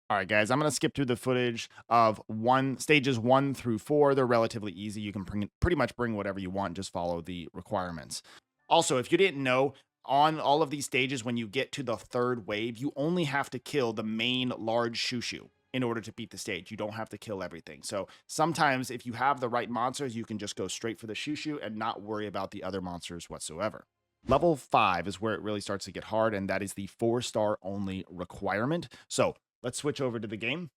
All right, guys, I'm going to skip through the footage of stages 1 through 4. They're relatively easy. You can pretty much bring whatever you want, just follow the requirements. Also, if you didn't know, on all of these stages, when you get to the third wave, you only have to kill the main large ShuShu in order to beat the stage. You don't have to kill everything. So sometimes if you have the right monsters, you can just go straight for the ShuShu and not worry about the other monsters whatsoever. Level 5 is where it really starts to get hard, and that is the 4-star only requirement. So let's switch over to the game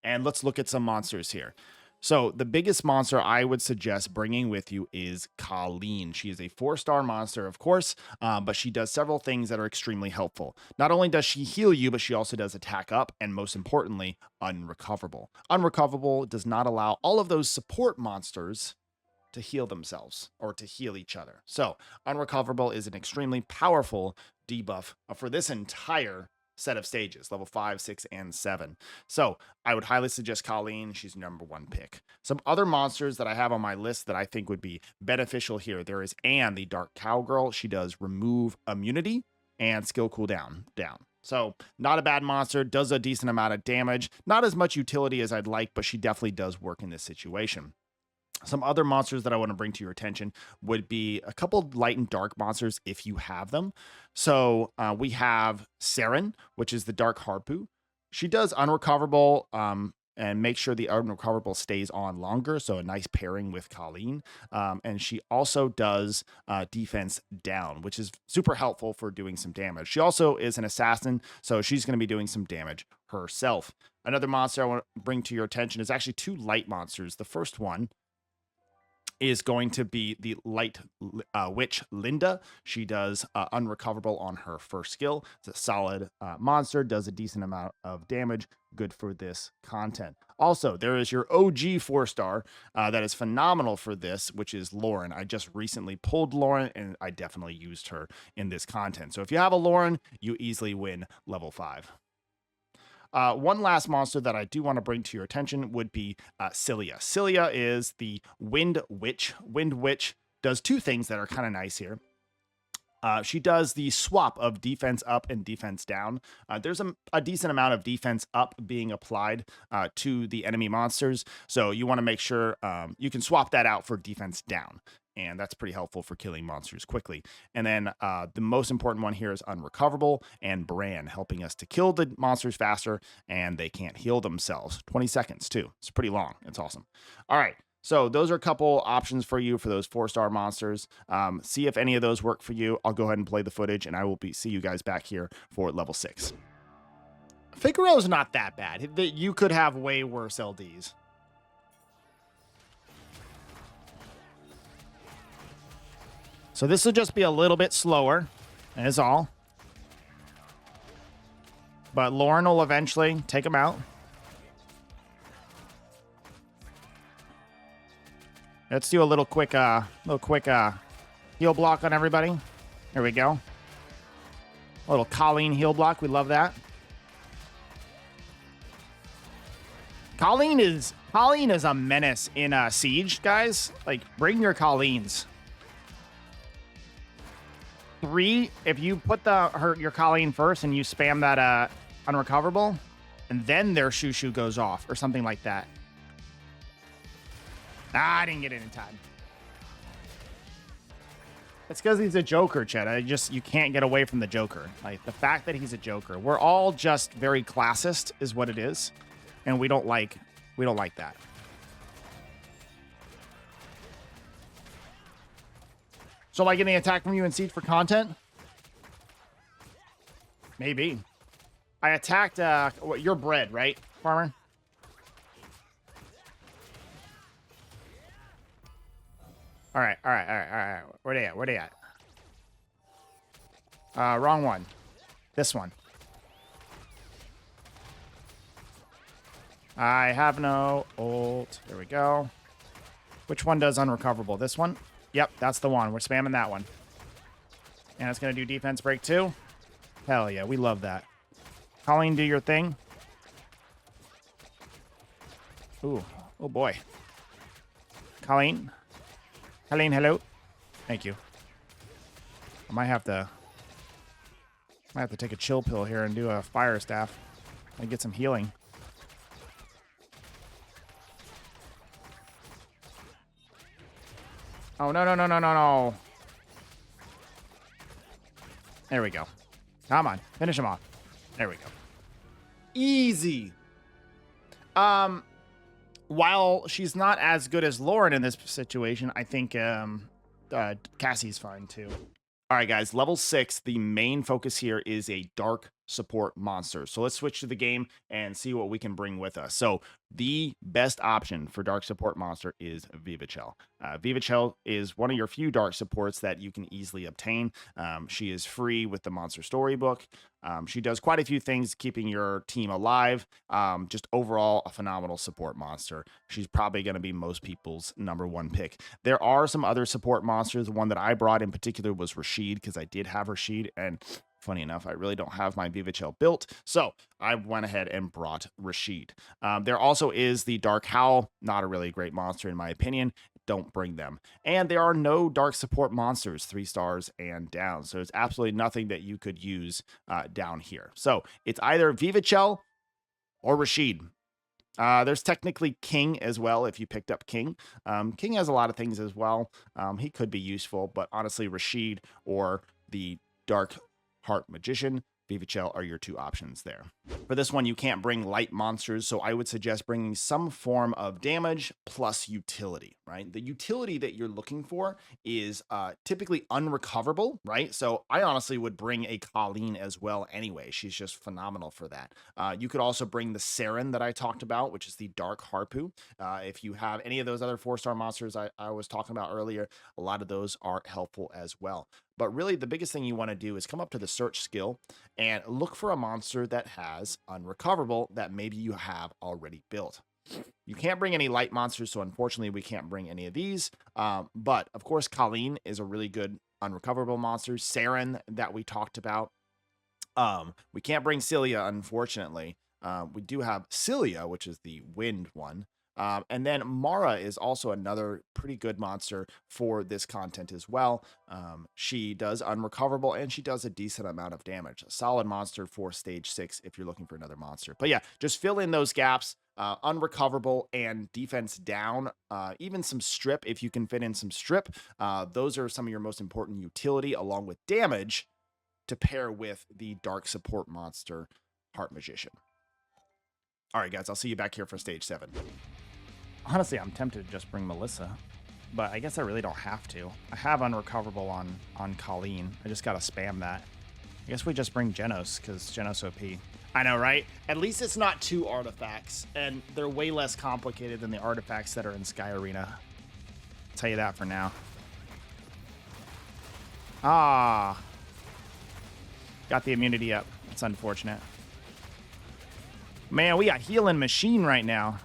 and let's look at some monsters here. So the biggest monster I would suggest bringing with you is Colleen. She is a 4-star monster, of course, but she does several things that are extremely helpful. Not only does she heal you, but she also does attack up, and most importantly, unrecoverable. Unrecoverable does not allow all of those support monsters to heal themselves or to heal each other. So unrecoverable is an extremely powerful debuff for this entire set of stages, level 5, 6, and 7. So I would highly suggest Colleen. She's #1 pick. Some other monsters that I have on my list that I think would be beneficial here. There is Anne, the Dark Cowgirl. She does remove immunity and skill cooldown down. So not a bad monster, does a decent amount of damage. Not as much utility as I'd like, but she definitely does work in this situation. Some other monsters that I want to bring to your attention would be a couple light and dark monsters if you have them. So we have Saren, which is the Dark Harpoo. She does unrecoverable and make sure the unrecoverable stays on longer. So a nice pairing with Colleen. And she also does defense down, which is super helpful for doing some damage. She also is an assassin, so she's going to be doing some damage herself. Another monster I want to bring to your attention is actually two light monsters. The first one is going to be the light witch Linda. She does unrecoverable on her first skill. It's a solid monster, does a decent amount of damage, good for this content. Also, there is your OG 4-star that is phenomenal for this, which is Lauren. I just recently pulled Lauren, and I definitely used her in this content. So if you have a Lauren, you easily win level 5. One last monster that I do want to bring to your attention would be Cilia. Cilia is the Wind Witch. Wind Witch does two things that are kind of nice here. She does the swap of defense up and defense down. There's a decent amount of defense up being applied to the enemy monsters, so you want to make sure you can swap that out for defense down. And that's pretty helpful for killing monsters quickly. And then the most important one here is Unrecoverable and Bran, helping us to kill the monsters faster, and they can't heal themselves. 20 seconds, too. It's pretty long. It's awesome. All right. So those are a couple options for you for those 4-star monsters. See if any of those work for you. I'll go ahead and play the footage, and I will see you guys back here for level 6. Figueroa's not that bad. You could have way worse LDs. So this will just be a little bit slower, is all. But Lauren will eventually take him out. Let's do a little quick heal block on everybody. There we go. A little Colleen heal block. We love that. Colleen is a menace in Siege, guys. Like, bring your Colleens. 3, if you put your Colleen first and you spam that unrecoverable, and then their ShuShu goes off or something like that. I didn't get it in time. It's because he's a Joker, Chet. You can't get away from the Joker. Like, the fact that he's a Joker. We're all just very classist is what it is. And we don't like that. So am I getting attacked from you in Siege for content? Maybe. I attacked your bread, right, farmer? All right. Where they at? Wrong one. This one. I have no ult. There we go. Which one does unrecoverable? This one? Yep, that's the one. We're spamming that one. And it's going to do defense break too. Hell yeah, we love that. Colleen, do your thing. Ooh, oh boy. Colleen, hello. Thank you. I might have to take a chill pill here and do a fire staff. I get some healing. Oh, no, no, no, no, no, no. There we go. Come on. Finish him off. There we go. Easy. While she's not as good as Lauren in this situation, I think Cassie's fine too. All right, guys, level 6, the main focus here is a dark support monster. So let's switch to the game and see what we can bring with us. So the best option for dark support monster is Vivachel. Vivachel is one of your few dark supports that you can easily obtain. She is free with the monster storybook. She does quite a few things keeping your team alive. Just overall a phenomenal support monster. She's probably going to be most people's #1 pick. There are some other support monsters. The one that I brought in particular was Rashid, because I did have Rashid, and funny enough, I really don't have my Vivachel built, so I went ahead and brought Rashid. There also is the Dark Howl, not a really great monster in my opinion. Don't bring them. And there are no dark support monsters 3 stars and down, so it's absolutely nothing that you could use down here. So it's either Vivachel or Rashid. There's technically King as well if you picked up King. King has a lot of things as well. He could be useful, but honestly, Rashid or the Dark Heart Magician, Vivachel are your 2 options there. For this one, you can't bring light monsters, so I would suggest bringing some form of damage plus utility, right? The utility that you're looking for is typically unrecoverable, right? So I honestly would bring a Colleen as well anyway. She's just phenomenal for that. You could also bring the Saren that I talked about, which is the Dark Harpu. If you have any of those other 4-star monsters I was talking about earlier, a lot of those are helpful as well. But really, the biggest thing you want to do is come up to the search skill and look for a monster that has unrecoverable that maybe you have already built. You can't bring any light monsters, so unfortunately, we can't bring any of these. But, of course, Colleen is a really good unrecoverable monster. Saren that we talked about. We can't bring Celia, unfortunately. We do have Celia, which is the wind one. And then Mara is also another pretty good monster for this content as well. She does unrecoverable and she does a decent amount of damage. A solid monster for stage 6 if you're looking for another monster. But yeah, just fill in those gaps. Unrecoverable and defense down. Even some strip if you can fit in some strip. Those are some of your most important utility along with damage to pair with the dark support monster, Heart Magician. All right, guys, I'll see you back here for stage 7. Honestly, I'm tempted to just bring Melissa, but I guess I really don't have to. I have unrecoverable on Colleen. I just gotta spam that. I guess we just bring Genos, because Genos OP. I know, right? At least it's not 2 artifacts, and they're way less complicated than the artifacts that are in Sky Arena. I'll tell you that for now. Ah. Got the immunity up. That's unfortunate. Man, we got Healing Machine right now.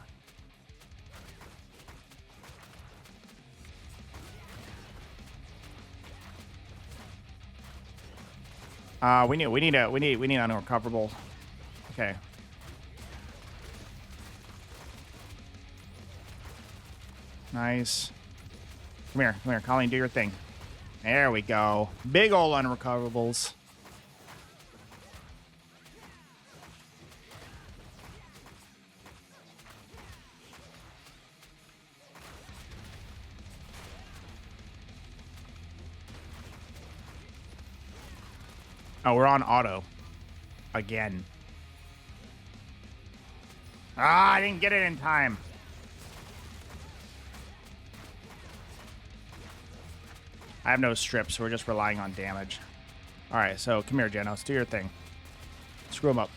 We need unrecoverable. Okay. Nice. Come here, Colleen, do your thing. There we go. Big ol' unrecoverables. Oh, we're on auto. Again. Ah, I didn't get it in time. I have no strips, so we're just relying on damage. Alright, so come here, Genos. Do your thing. Screw him up.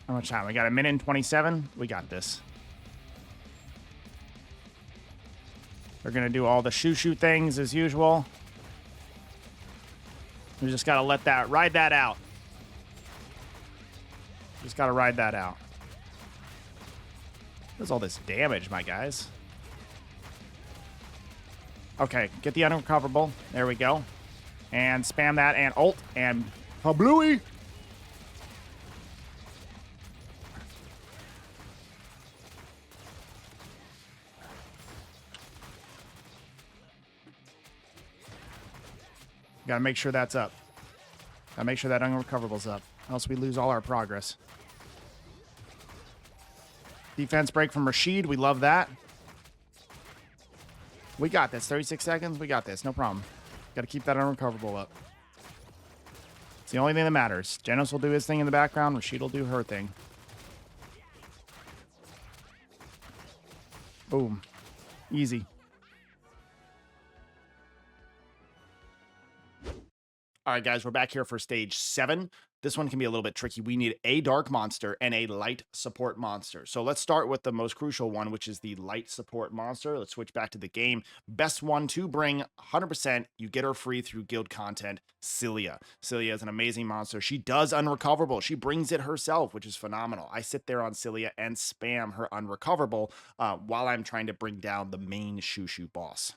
How much time? We got 1 minute and 27. We got this. We're going to do all the ShuShu things as usual. We just got to ride that out. Just got to ride that out. What's all this damage, my guys? Okay, get the unrecoverable. There we go. And spam that and ult and Pablui. Gotta make sure that's up. Gotta make sure that unrecoverable's up. Else we lose all our progress. Defense break from Rashid. We love that. We got this. 36 seconds. We got this. No problem. Gotta keep that unrecoverable up. It's the only thing that matters. Genos will do his thing in the background. Rashid will do her thing. Boom. Easy. All right, guys, we're back here for stage 7. This one can be a little bit tricky. We need a dark monster and a light support monster. So let's start with the most crucial one, which is the light support monster. Let's switch back to the game. Best one to bring, 100%. You get her free through guild content, Cilia. Cilia is an amazing monster. She does unrecoverable. She brings it herself, which is phenomenal. I sit there on Cilia and spam her unrecoverable while I'm trying to bring down the main ShuShu boss.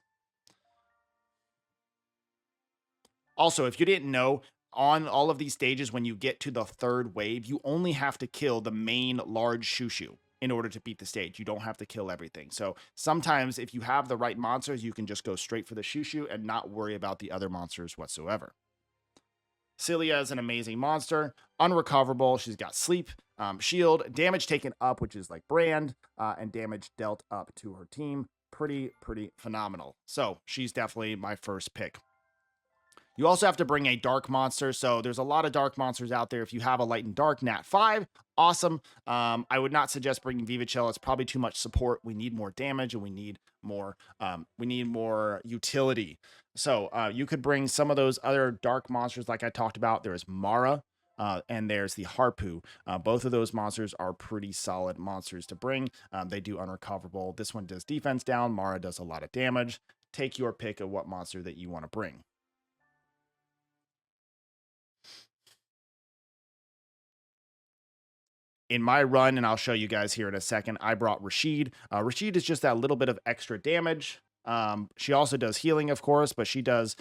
Also, if you didn't know, on all of these stages, when you get to the 3rd wave, you only have to kill the main large ShuShu in order to beat the stage. You don't have to kill everything. So sometimes if you have the right monsters, you can just go straight for the ShuShu and not worry about the other monsters whatsoever. Cilia is an amazing monster, unrecoverable. She's got sleep, shield, damage taken up, which is like brand, and damage dealt up to her team. Pretty phenomenal. So she's definitely my first pick. You also have to bring a dark monster. So there's a lot of dark monsters out there. If you have a light and dark Nat 5, awesome. I would not suggest bringing Vivachel. It's probably too much support. We need more damage and we need more utility. So you could bring some of those other dark monsters like I talked about. There's Mara and there's the Harpu. Both of those monsters are pretty solid monsters to bring. They do unrecoverable. This one does defense down. Mara does a lot of damage. Take your pick of what monster that you want to bring. In my run, and I'll show you guys here in a second, I brought Rashid. Rashid is just that little bit of extra damage. She also does healing, of course, but she does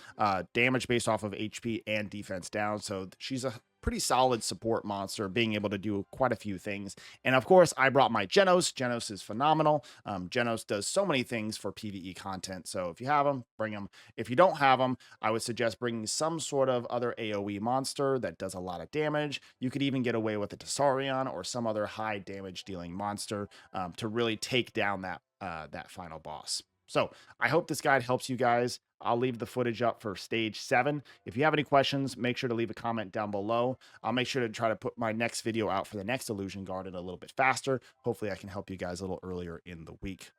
damage based off of HP and defense down. So she's a pretty solid support monster, being able to do quite a few things. And of course, I brought my Genos. Genos is phenomenal. Genos does so many things for PvE content. So if you have them, bring them. If you don't have them, I would suggest bringing some sort of other AoE monster that does a lot of damage. You could even get away with a Tessarion or some other high damage dealing monster to really take down that final boss. So I hope this guide helps you guys. I'll leave the footage up for stage 7. If you have any questions, make sure to leave a comment down below. I'll make sure to try to put my next video out for the next Illusion Garden a little bit faster. Hopefully I can help you guys a little earlier in the week.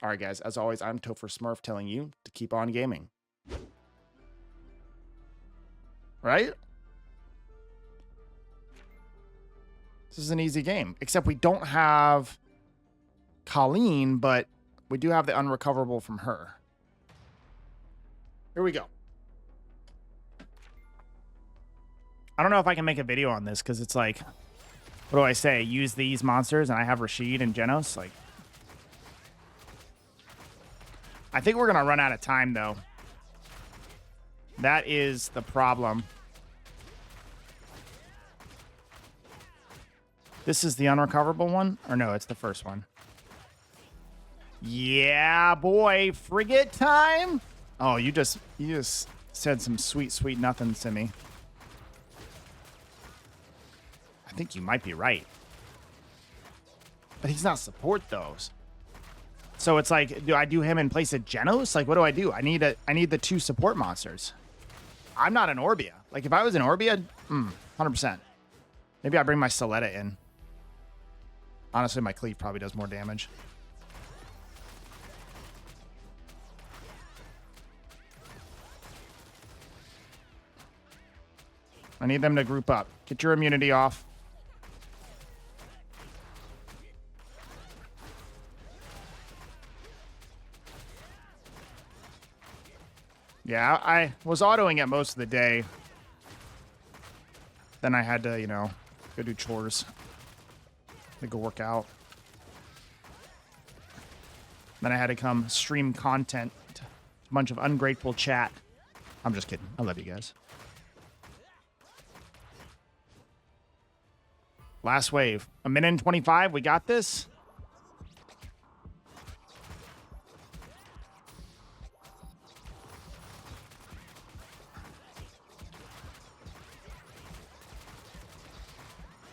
All right, guys, as always, I'm TopherSmurf telling you to keep on gaming. Right? This is an easy game, except we don't have Colleen, but we do have the unrecoverable from her. Here we go. I don't know if I can make a video on this because it's like, what do I say? Use these monsters and I have Rashid and Genos. Like, I think we're going to run out of time, though. That is the problem. This is the unrecoverable one? Or no, it's the first one. Yeah, boy, frigate time. Oh, you just said some sweet nothings to me. I think you might be right. But he's not support those. So it's like, do I do him in place of Genos? Like, what do I do? I need the 2 support monsters. I'm not an Orbia. Like, if I was an Orbia, 100%. Maybe I bring my Soletta in. Honestly, my Cleave probably does more damage. I need them to group up. Get your immunity off. Yeah, I was autoing it most of the day. Then I had to, go do chores. Go work out. Then I had to come stream content. A bunch of ungrateful chat. I'm just kidding. I love you guys. Last wave. 1:25. We got this.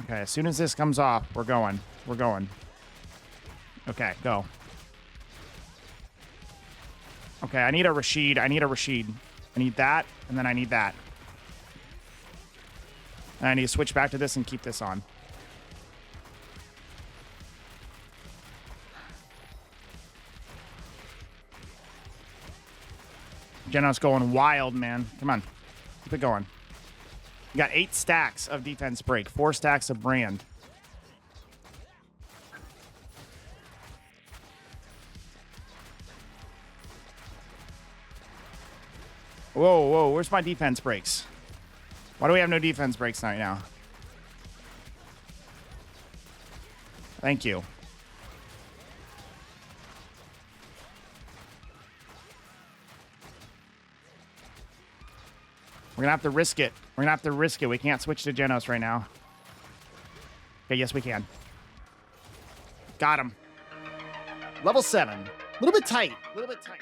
Okay, as soon as this comes off, we're going. We're going. Okay, go. Okay, I need a Rashid. I need a Rashid. I need that, and then I need that. And I need to switch back to this and keep this on. Genos going wild, man. Come on. Keep it going. You got 8 stacks of defense break, 4 stacks of brand. Whoa, whoa, where's my defense breaks? Why do we have no defense breaks right now? Thank you. We're gonna have to risk it. We're gonna have to risk it. We can't switch to Genos right now. Okay, yes we can. Got him. Level 7. A little bit tight. A little bit tight.